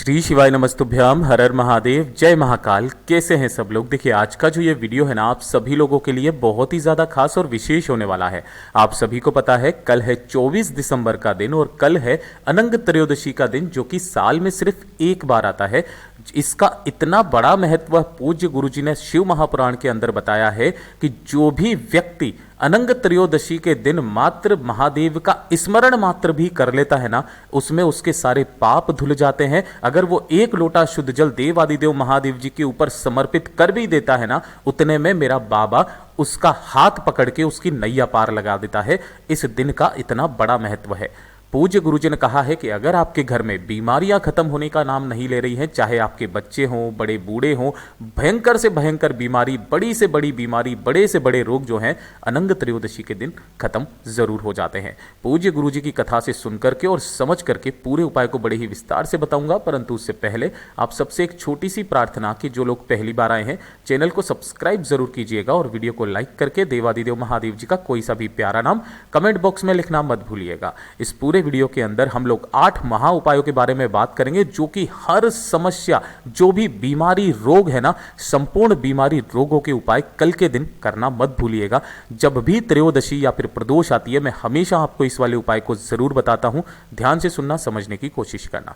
श्री शिवाय नमस्तुभ्याम, हर हर महादेव, जय महाकाल। कैसे हैं सब लोग। देखिए, आज का जो ये वीडियो है ना, आप सभी लोगों के लिए बहुत ही ज़्यादा खास और विशेष होने वाला है। आप सभी को पता है कल है 24 दिसंबर का दिन और कल है अनंत त्रयोदशी का दिन, जो कि साल में सिर्फ एक बार आता है। इसका इतना बड़ा महत्व पूज्य गुरुजी ने शिव महापुराण के अंदर बताया है कि जो भी व्यक्ति अनंत त्रयोदशी के दिन मात्र महादेव का स्मरण मात्र भी कर लेता है ना, उसमें उसके सारे पाप धुल जाते हैं। अगर वो एक लोटा शुद्ध जल देवादिदेव महादेव जी के ऊपर समर्पित कर भी देता है ना, उतने में मेरा बाबा उसका हाथ पकड़ के उसकी नैया पार लगा देता है। इस दिन का इतना बड़ा महत्व है। पूज्य गुरुजी ने कहा है कि अगर आपके घर में बीमारियां खत्म होने का नाम नहीं ले रही हैं, चाहे आपके बच्चे हों, बड़े बूढ़े हों, भयंकर से भयंकर बीमारी, बड़ी से बड़ी बीमारी, बड़े से बड़े रोग जो हैं अनंत त्रयोदशी के दिन खत्म जरूर हो जाते हैं। पूज्य गुरुजी की कथा से सुन करके और समझ करके पूरे उपाय को बड़े ही विस्तार से बताऊंगा, परंतु उससे पहले आप सबसे एक छोटी सी प्रार्थना कि जो लोग पहली बार आए हैं चैनल को सब्सक्राइब जरूर कीजिएगा और वीडियो को लाइक करके देवादिदेव महादेव जी का कोई सा भी प्यारा नाम कमेंट बॉक्स में लिखना मत भूलिएगा। इस पूरे वीडियो के अंदर हम लोग 8 महा उपायों के बारे में बात करेंगे, जो कि हर समस्या, जो भी बीमारी रोग है ना, संपूर्ण बीमारी रोगों के उपाय कल के दिन करना मत भूलिएगा। जब भी त्रयोदशी या फिर प्रदोष आती है, मैं हमेशा आपको इस वाले उपाय को जरूर बताता हूं। ध्यान से सुनना, समझने की कोशिश करना।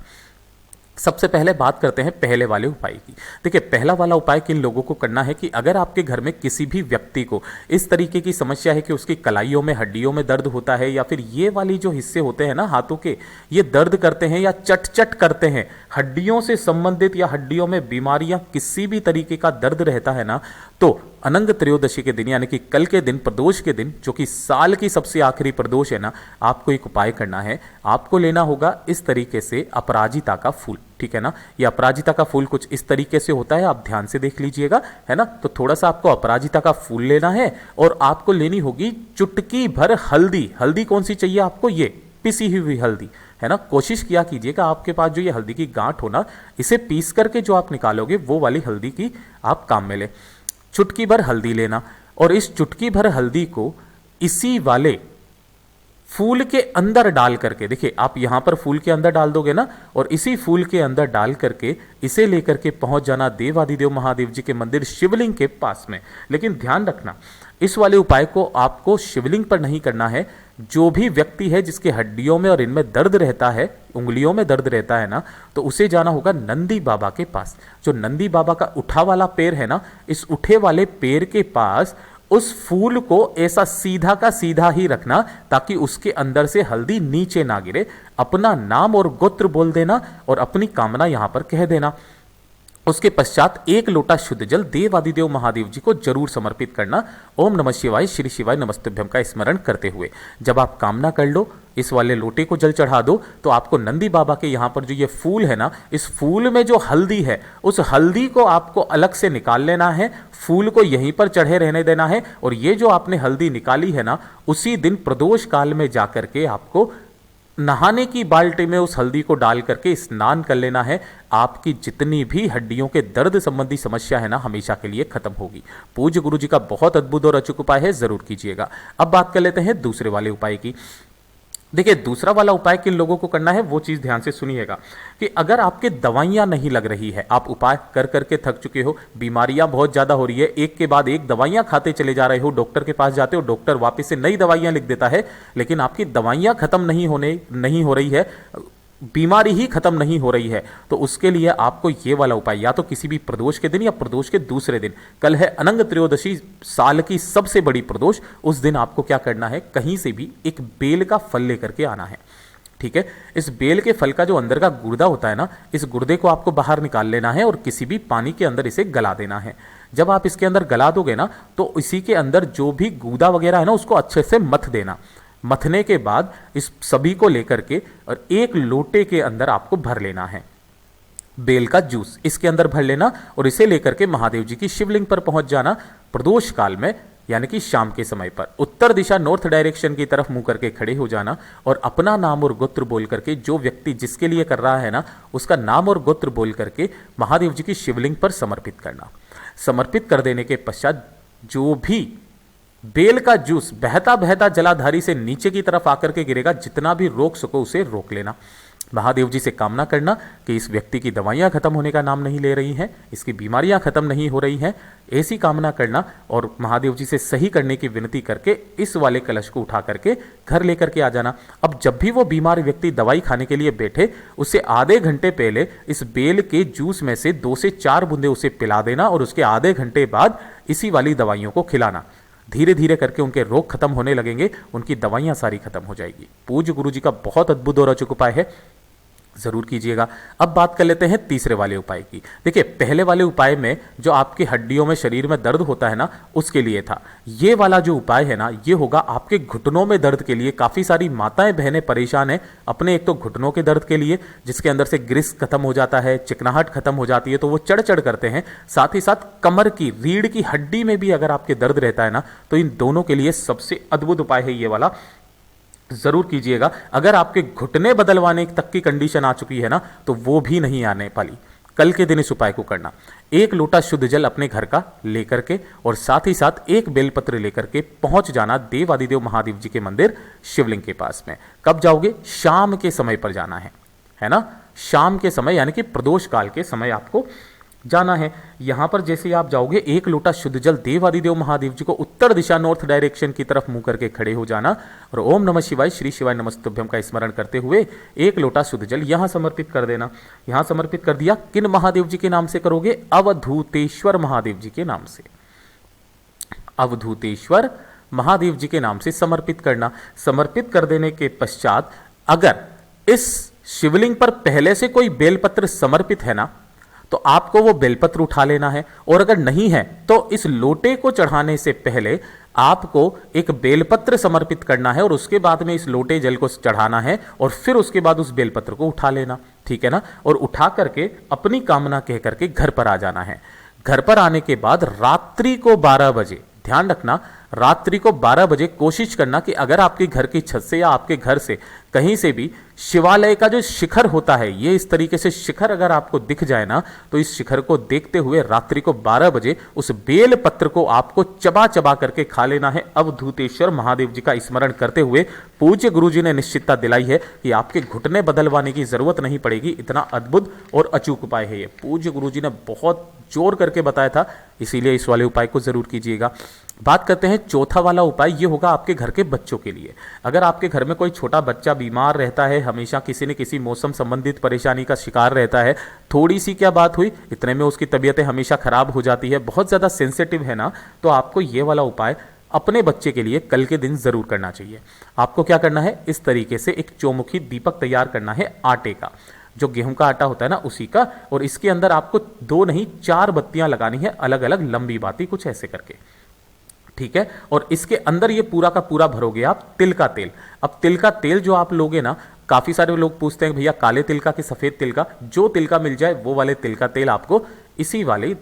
सबसे पहले बात करते हैं पहले वाले उपाय की। देखिए, पहला वाला उपाय किन लोगों को करना है कि अगर आपके घर में किसी भी व्यक्ति को इस तरीके की समस्या है कि उसकी कलाइयों में, हड्डियों में दर्द होता है, या फिर ये वाली जो हिस्से होते हैं ना हाथों के, ये दर्द करते हैं या चट चट करते हैं, हड्डियों से संबंधित या हड्डियों में बीमारियां, किसी भी तरीके का दर्द रहता है ना, तो अनंत त्रयोदशी के दिन यानी कि कल के दिन, प्रदोष के दिन, जो कि साल की सबसे आखिरी प्रदोष है ना, आपको एक उपाय करना है। आपको लेना होगा इस तरीके से अपराजिता का फूल, ठीक है ना। ये अपराजिता का फूल कुछ इस तरीके से होता है, आप ध्यान से देख लीजिएगा, है ना। तो थोड़ा सा आपको अपराजिता का फूल लेना है और आपको लेनी होगी चुटकी भर हल्दी। हल्दी कौन सी चाहिए आपको? ये पिसी हुई हल्दी, है ना। कोशिश किया कीजिएगा आपके पास जो ये हल्दी की गांठ हो ना, इसे पीस करके जो आप निकालोगे वो वाली हल्दी की आप काम में ले। चुटकी भर हल्दी लेना और इस चुटकी भर हल्दी को इसी वाले फूल के अंदर डाल करके, देखिए आप यहां पर फूल के अंदर डाल दोगे ना, और इसी फूल के अंदर डाल करके इसे लेकर के पहुंच जाना देवादिदेव महादेव जी के मंदिर शिवलिंग के पास में। लेकिन ध्यान रखना, इस वाले उपाय को आपको शिवलिंग पर नहीं करना है। जो भी व्यक्ति है जिसके हड्डियों में और इनमें दर्द रहता है, उंगलियों में दर्द रहता है ना, तो उसे जाना होगा नंदी बाबा के पास। जो नंदी बाबा का उठा वाला पैर है ना, इस उठे वाले पैर के पास उस फूल को ऐसा सीधा का सीधा ही रखना, ताकि उसके अंदर से हल्दी नीचे ना गिरे। अपना नाम और गोत्र बोल देना और अपनी कामना यहां पर कह देना। उसके पश्चात एक लोटा शुद्ध जल देवादिदेव महादेव जी को जरूर समर्पित करना। ओम नमः शिवाय, श्री शिवाय नमस्तुभ्यम का स्मरण करते हुए जब आप कामना कर लो, इस वाले लोटे को जल चढ़ा दो, तो आपको नंदी बाबा के यहाँ पर जो ये फूल है ना, इस फूल में जो हल्दी है, उस हल्दी को आपको अलग से निकाल लेना है। फूल को यहीं पर चढ़े रहने देना है और ये जो आपने हल्दी निकाली है ना, उसी दिन प्रदोष काल में जाकर के आपको नहाने की बाल्टी में उस हल्दी को डाल करके स्नान कर लेना है। आपकी जितनी भी हड्डियों के दर्द संबंधी समस्या है ना, हमेशा के लिए खत्म होगी। पूज्य गुरु जी का बहुत अद्भुत और अचूक उपाय है, जरूर कीजिएगा। अब बात कर लेते हैं दूसरे वाले उपाय की। देखिए, दूसरा वाला उपाय किन लोगों को करना है वो चीज ध्यान से सुनिएगा कि अगर आपके दवाइयां नहीं लग रही है, आप उपाय कर करके थक चुके हो, बीमारियां बहुत ज्यादा हो रही है, एक के बाद एक दवाइयां खाते चले जा रहे हो, डॉक्टर के पास जाते हो, डॉक्टर वापस से नई दवाइयां लिख देता है, लेकिन आपकी दवाइयां खत्म नहीं हो रही है, बीमारी ही खत्म नहीं हो रही है, तो उसके लिए आपको ये वाला उपाय या तो किसी भी प्रदोष के दिन या प्रदोष के दूसरे दिन, कल है अनंत त्रयोदशी, साल की सबसे बड़ी प्रदोष, उस दिन आपको क्या करना है, कहीं से भी एक बेल का फल लेकर के आना है, ठीक है। इस बेल के फल का जो अंदर का गुर्दा होता है ना, इस गुर्दे को आपको बाहर निकाल लेना है और किसी भी पानी के अंदर इसे गला देना है। जब आप इसके अंदर गला दोगे ना, तो इसी के अंदर जो भी गूदा वगैरह है ना, उसको अच्छे से मथ देना। मथने के बाद इस सभी को लेकर के और एक लोटे के अंदर आपको भर लेना है बेल का जूस, इसके अंदर भर लेना और इसे लेकर के महादेव जी की शिवलिंग पर पहुंच जाना प्रदोष काल में, यानी कि शाम के समय पर उत्तर दिशा, नॉर्थ डायरेक्शन की तरफ मुंह करके खड़े हो जाना और अपना नाम और गोत्र बोल करके, जो व्यक्ति जिसके लिए कर रहा है ना, उसका नाम और गोत्र बोल करके महादेव जी की शिवलिंग पर समर्पित करना। समर्पित कर देने के पश्चात जो भी बेल का जूस बहता बहता जलाधारी से नीचे की तरफ आकर के गिरेगा, जितना भी रोक सको उसे रोक लेना। महादेव जी से कामना करना कि इस व्यक्ति की दवाइयाँ खत्म होने का नाम नहीं ले रही हैं, इसकी बीमारियाँ खत्म नहीं हो रही हैं, ऐसी कामना करना और महादेव जी से सही करने की विनती करके इस वाले कलश को उठा करके घर लेकर के आ जाना। अब जब भी वो बीमार व्यक्ति दवाई खाने के लिए बैठे, उससे आधे घंटे पहले इस बेल के जूस में से 2 से 4 बूंदे उसे पिला देना और उसके आधे घंटे बाद इसी वाली दवाइयों को खिलाना। धीरे धीरे करके उनके रोग खत्म होने लगेंगे, उनकी दवाइयां सारी खत्म हो जाएगी। पूज्य गुरु जी का बहुत अद्भुत और अचूक उपाय है, जरूर कीजिएगा। अब बात कर लेते हैं तीसरे वाले उपाय की। देखिए, पहले वाले उपाय में जो आपकी हड्डियों में शरीर में दर्द होता है ना, उसके लिए था। ये वाला जो उपाय है ना, ये होगा आपके घुटनों में दर्द के लिए। काफी सारी माताएं बहनें परेशान हैं अपने एक तो घुटनों के दर्द के लिए, जिसके अंदर से ग्रिस खत्म हो जाता है, चिकनाहट खत्म हो जाती है, तो वो चढ़ चढ़ करते हैं। साथ ही साथ कमर की रीढ़ की हड्डी में भी अगर आपके दर्द रहता है ना, तो इन दोनों के लिए सबसे अद्भुत उपाय है ये वाला, जरूर कीजिएगा। अगर आपके घुटने बदलवाने तक की कंडीशन आ चुकी है ना, तो वो भी नहीं आने वाली। कल के दिन इस उपाय को करना। 1 लोटा शुद्ध जल अपने घर का लेकर के और साथ ही साथ 1 बेलपत्र लेकर के पहुंच जाना देवादिदेव महादेव जी के मंदिर शिवलिंग के पास में। कब जाओगे? शाम के समय पर जाना है ना, शाम के समय, यानी कि प्रदोष काल के समय आपको जाना है। यहां पर जैसे आप जाओगे, 1 लोटा शुद्ध जल देवादिदेव महादेव जी को उत्तर दिशा नॉर्थ डायरेक्शन की तरफ मुंह करके खड़े हो जाना और ओम नमः शिवाय श्री शिवाय नमस्तुभ्यम का स्मरण करते हुए 1 लोटा शुद्ध जल यहां समर्पित कर देना। यहां समर्पित कर दिया। किन महादेव जी के नाम से करोगे? अवधूतेश्वर महादेव जी के नाम से। अवधूतेश्वर महादेव जी के नाम से समर्पित करना। समर्पित कर देने के पश्चात अगर इस शिवलिंग पर पहले से कोई बेलपत्र समर्पित है ना, तो आपको वो बेलपत्र उठा लेना है। और अगर नहीं है तो इस लोटे को चढ़ाने से पहले आपको एक बेलपत्र समर्पित करना है और उसके बाद में इस लोटे जल को चढ़ाना है और फिर उसके बाद उस बेलपत्र को उठा लेना, ठीक है ना। और उठा करके अपनी कामना कह करके घर पर आ जाना है। घर पर आने के बाद रात्रि को 12 बजे, ध्यान रखना, रात्रि को 12 बजे कोशिश करना कि अगर आपके घर की छत से या आपके घर से कहीं से भी शिवालय का जो शिखर होता है, ये इस तरीके से शिखर अगर आपको दिख जाए ना, तो इस शिखर को देखते हुए रात्रि को 12 बजे उस बेल पत्र को आपको चबा चबा करके खा लेना है। अवधूतेश्वर महादेव जी का स्मरण करते हुए पूज्य गुरु जी ने निश्चितता दिलाई है कि आपके घुटने बदलवाने की जरूरत नहीं पड़ेगी। इतना अद्भुत और अचूक उपाय है ये, पूज्य गुरु जी ने बहुत जोर करके बताया था, इसीलिए इस वाले उपाय को जरूर कीजिएगा। बात करते हैं चौथा वाला उपाय। ये होगा आपके घर के बच्चों के लिए। अगर आपके घर में कोई छोटा बच्चा बीमार रहता है, हमेशा किसी न किसी मौसम संबंधित परेशानी का शिकार रहता है, थोड़ी सी क्या बात हुई, इतने में उसकी तबीयतें हमेशा खराब हो जाती है, बहुत ज़्यादा सेंसिटिव है ना, तो आपको ये वाला उपाय अपने बच्चे के लिए कल के दिन जरूर करना चाहिए। आपको क्या करना है, इस तरीके से एक चौमुखी दीपक तैयार करना है आटे का, जो गेहूं का आटा होता है ना उसी का, और इसके अंदर आपको 2 नहीं 4 बत्तियां लगानी है, अलग अलग लंबी बाती, कुछ ऐसे करके, ठीक है। और इसके अंदर ये पूरा का पूरा भरोगे आप तिल का तेल। अब तिल का तेल जो आप लोगे ना, काफी सारे लोग पूछते हैं भैया काले तिल का कि सफेद तिल का, जो तिल का मिल जाए वो वाले तिल का तेल आपको इसी वाले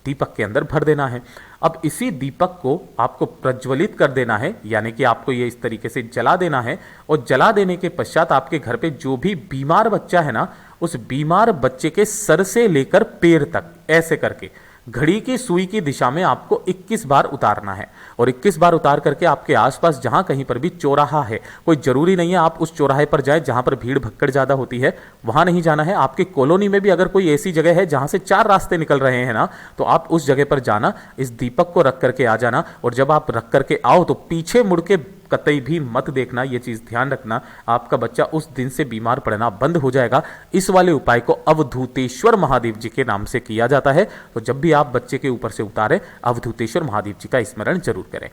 दीपक के अंदर भर देना है। अब इसी दीपक को आपको प्रज्वलित कर देना है, यानी कि आपको ये इस तरीके से जला देना है। और जला देने के पश्चात आपके घर पे जो भी बीमार बच्चा है ना, उस बीमार बच्चे के सर से लेकर पैर तक ऐसे करके घड़ी की सुई की दिशा में आपको 21 बार उतारना है। और 21 बार उतार करके आपके आसपास जहां कहीं पर भी चौराहा है, कोई जरूरी नहीं है आप उस चौराहे पर जाएं जहां पर भीड़ भक्कड़ ज्यादा होती है, वहां नहीं जाना है। आपके कॉलोनी में भी अगर कोई ऐसी जगह है जहां से 4 रास्ते निकल रहे हैं ना, तो आप उस जगह पर जाना, इस दीपक को रख करके आ जाना। और जब आप रख करके आओ तो पीछे मुड़ के कतई भी मत देखना, ये चीज ध्यान रखना, आपका बच्चा उस दिन से बीमार पड़ना बंद हो जाएगा। इस वाले उपाय को अवधूतेश्वर महादेव जी के नाम से किया जाता है। तो जब भी आप बच्चे के ऊपर से उतारें, अवधूतेश्वर महादेव जी का स्मरण जरूर करें।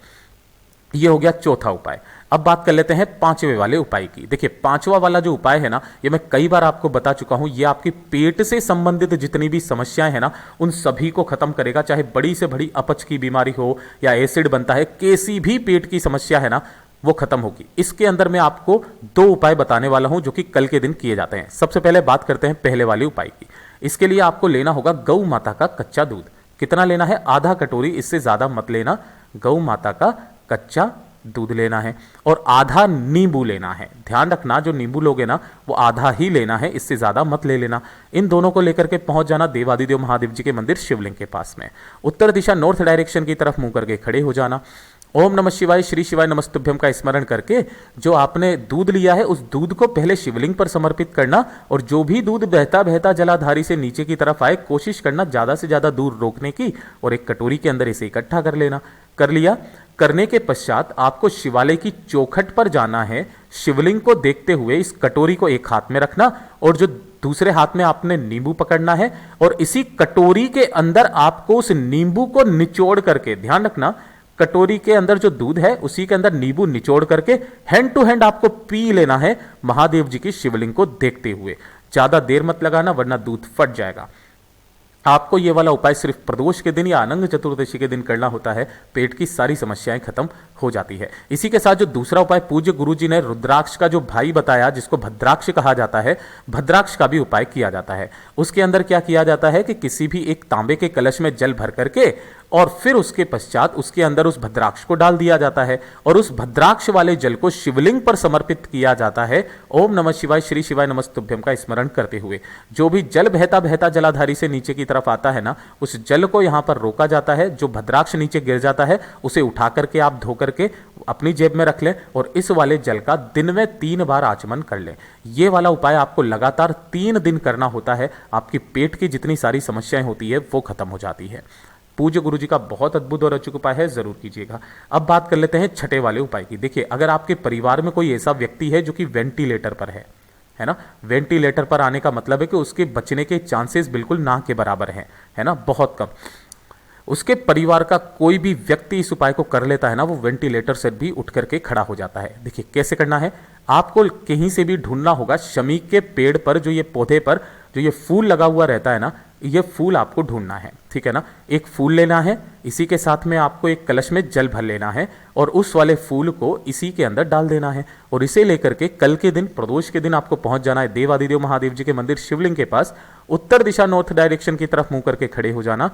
ये हो गया चौथा उपाय। अब बात कर लेते हैं 5वें वाले उपाय की। देखिए 5वां वाला जो उपाय है ना, ये मैं कई बार आपको बता चुका हूं, ये आपकी पेट से संबंधित जितनी भी समस्याएं हैं ना, उन सभी को खत्म करेगा। चाहे बड़ी से बड़ी अपच की बीमारी हो या एसिड बनता है, कैसी भी पेट की समस्या है ना, वो खत्म होगी। इसके अंदर मैं आपको 2 उपाय बताने वाला हूं जो कि कल के दिन किए जाते हैं। सबसे पहले बात करते हैं पहले वाले उपाय की। इसके लिए आपको लेना होगा गौ माता का कच्चा दूध। कितना लेना है? आधा कटोरी, इससे ज्यादा मत लेना। गौ माता का कच्चा दूध लेना है और आधा नींबू लेना है। ध्यान रखना, जो नींबू लोगे ना वो आधा ही लेना है, इससे ज्यादा मत ले लेना। इन दोनों को लेकर के पहुंच जाना देवादिदेव महादेव जी के मंदिर शिवलिंग के पास में। उत्तर दिशा नॉर्थ डायरेक्शन की तरफ मुंह करके खड़े हो जाना। ओम नमः शिवाय श्री शिवाय नमस्तुभ्यम का स्मरण करके जो आपने दूध लिया है उस दूध को पहले शिवलिंग पर समर्पित करना, और जो भी दूध बहता बहता जलाधारी से नीचे की तरफ आए कोशिश करना ज़्यादा से ज़्यादा दूर रोकने की, और एक कटोरी के अंदर इसे इकट्ठा कर लेना। कर लिया। करने के पश्चात आपको शिवालय की चौखट पर जाना है। शिवलिंग को देखते हुए इस कटोरी को एक हाथ में रखना और जो दूसरे हाथ में आपने नींबू पकड़ना है, और इसी कटोरी के अंदर आपको उस नींबू को निचोड़ करके, ध्यान रखना कटोरी के अंदर जो दूध है उसी के अंदर नींबू निचोड़ करके हैंड टू हैंड आपको पी लेना है महादेव जी की शिवलिंग को देखते हुए। ज्यादा देर मत लगाना वरना दूध फट जाएगा। आपको ये वाला उपाय सिर्फ प्रदोष के दिन या अनंग चतुर्दशी के दिन करना होता है, पेट की सारी समस्याएं खत्म हो जाती है। इसी के साथ जो दूसरा उपाय पूज्य गुरुजी ने रुद्राक्ष का जो भाई बताया जिसको भद्राक्ष कहा जाता है, भद्राक्ष का भी उपाय किया जाता है। उसके अंदर क्या किया जाता है कि किसी भी एक तांबे के कलश में जल भर करके और फिर उसके पश्चात उसके अंदर उस भद्राक्ष को डाल दिया जाता है और उस भद्राक्ष वाले जल को शिवलिंग पर समर्पित किया जाता है ओम नमः शिवाय श्री शिवाय नमस्तुभ्यम का स्मरण करते हुए। जो भी जल बहता बहता जलाधारी से नीचे की तरफ आता है ना, उस जल को यहां पर रोका जाता है। जो भद्राक्ष नीचे गिर जाता है उसे उठा करके आप धो करके अपनी जेब में रख लें और इस वाले जल का दिन में 3 बार आचमन कर लें। ये वाला उपाय आपको लगातार 3 दिन करना होता है। आपकी पेट की जितनी सारी समस्याएं होती है वो खत्म हो जाती है। पूज्य गुरु जी का बहुत अद्भुत और अचूक उपाय है, जरूर कीजिएगा। अब बात कर लेते हैं छठे वाले उपाय की। देखिए, अगर आपके परिवार में कोई ऐसा व्यक्ति है जो कि वेंटिलेटर पर है ना, वेंटिलेटर पर आने का मतलब है कि उसके बचने के चांसेस बिल्कुल ना के बराबर हैं, है ना, बहुत कम। उसके परिवार का कोई भी व्यक्ति इस उपाय को कर लेता है ना, वो वेंटिलेटर से भी उठ करके खड़ा हो जाता है। देखिए कैसे करना है, आपको कहीं से भी ढूंढना होगा शमी के पेड़ पर, जो ये पौधे पर जो ये फूल लगा हुआ रहता है ना, ये फूल आपको ढूंढना है, ठीक है ना। एक फूल लेना है, इसी के साथ में आपको एक कलश में जल भर लेना है और उस वाले फूल को इसी के अंदर डाल देना है और इसे लेकर के कल के दिन, प्रदोष के दिन आपको पहुंच जाना है देवादिदेव महादेव जी के मंदिर शिवलिंग के पास। उत्तर दिशा नॉर्थ डायरेक्शन की तरफ मुंह करके खड़े हो जाना।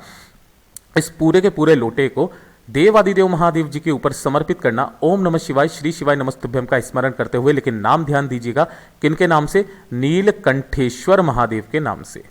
इस पूरे के पूरे लोटे को देवादिदेव महादेव जी के ऊपर समर्पित करना ओम नमः शिवाय श्री शिवाय नमस्तुभ्यम का स्मरण करते हुए। लेकिन नाम ध्यान दीजिएगा, किनके नाम से? नीलकंठेश्वर महादेव के नाम से,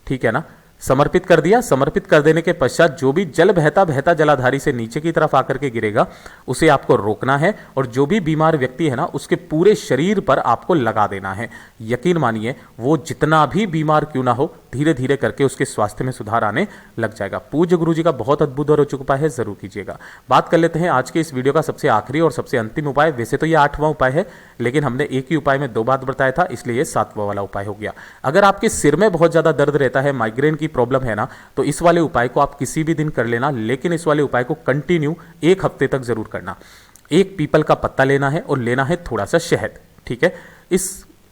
ठीक है ना। समर्पित कर दिया। समर्पित कर देने के पश्चात जो भी जल बहता बहता जलाधारी से नीचे की तरफ आकर के गिरेगा उसे आपको रोकना है और जो भी बीमार व्यक्ति है ना उसके पूरे शरीर पर आपको लगा देना है। यकीन मानिए वो जितना भी बीमार क्यों ना हो, धीरे धीरे करके उसके स्वास्थ्य में सुधार आने लग जाएगा। पूज्य गुरु जी का बहुत अद्भुत और अचूक उपाय है, जरूर कीजिएगा। बात कर लेते हैं आज के इस वीडियो का सबसे आखिरी और सबसे अंतिम उपाय। वैसे तो ये 8वां उपाय है, लेकिन हमने एक ही उपाय में 2 बार बताया था, इसलिए ये 7वां वाला उपाय हो गया। अगर आपके सिर में बहुत ज्यादा दर्द रहता है, माइग्रेन की प्रॉब्लम है ना, तो इस वाले उपाय को आप किसी भी दिन कर लेना, लेकिन इस वाले उपाय को कंटिन्यू 1 हफ्ते तक जरूर करना। एक पीपल का पत्ता लेना है और लेना है थोड़ा सा शहद, ठीक है।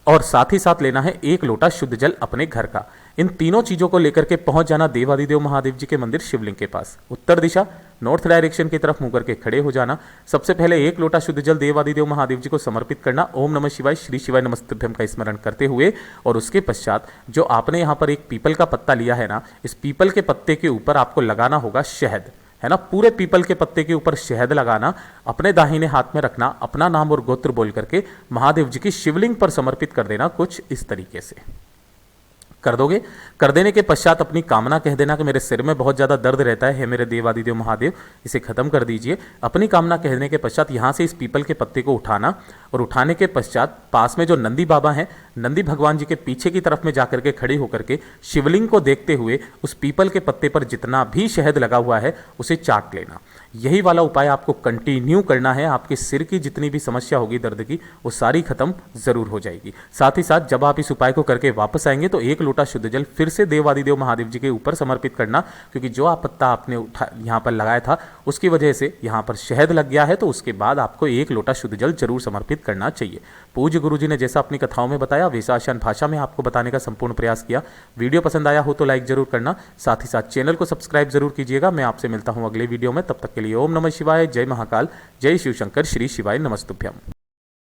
और साथ ही साथ लेना है 1 लोटा शुद्ध जल अपने घर का। इन तीनों चीजों को लेकर के पहुंच जाना देवादिदेव महादेव जी के मंदिर शिवलिंग के पास। उत्तर दिशा नॉर्थ डायरेक्शन की तरफ मुंह करके खड़े हो जाना। सबसे पहले 1 लोटा शुद्ध जल देवादिदेव महादेव जी को समर्पित करना ओम नमः शिवाय श्री शिवाय नमस्तुभ्यम का स्मरण करते हुए। और उसके पश्चात जो आपने यहाँ पर एक पीपल का पत्ता लिया है ना, इस पीपल के पत्ते के ऊपर आपको लगाना होगा शहद, है ना। पूरे पीपल के पत्ते के ऊपर शहद लगाना, अपने दाहिने हाथ में रखना, अपना नाम और गोत्र बोल करके महादेव जी की शिवलिंग पर समर्पित कर देना। कुछ इस तरीके से कर दोगे। कर देने के पश्चात अपनी कामना कह देना कि मेरे सिर में बहुत ज्यादा दर्द रहता है, मेरे देवादिदेव महादेव इसे खत्म कर दीजिए। अपनी कामना कहने के पश्चात यहां से इस पीपल के पत्ते को उठाना और उठाने के पश्चात पास में जो नंदी बाबा हैं, नंदी भगवान जी के पीछे की तरफ में जाकर के खड़े होकर के शिवलिंग को देखते हुए उस पीपल के पत्ते पर जितना भी शहद लगा हुआ है उसे चाट लेना। यही वाला उपाय आपको कंटिन्यू करना है। आपके सिर की जितनी भी समस्या होगी दर्द की, वो सारी खत्म जरूर हो जाएगी। साथ ही साथ जब आप इस उपाय को करके वापस आएंगे तो 1 लोटा शुद्ध जल फिर से देवादिदेव महादेव जी के ऊपर समर्पित करना, क्योंकि जो आप पत्ता आपने यहाँ पर लगाया था उसकी वजह से यहाँ पर शहद लग गया है, तो उसके बाद आपको 1 लोटा शुद्ध जल जरूर समर्पित करना चाहिए। पूज्य गुरु जी ने जैसा अपनी कथाओं में बताया वैसा आसान भाषा में आपको बताने का संपूर्ण प्रयास किया। वीडियो पसंद आया हो तो लाइक जरूर करना, साथ ही साथ चैनल को सब्सक्राइब जरूर कीजिएगा। मैं आपसे मिलता हूं अगले वीडियो में, तब तक के लिए ओम नमः शिवाय, जय महाकाल, जय शिव शंकर, श्री शिवाय नमस्तुभ्यम।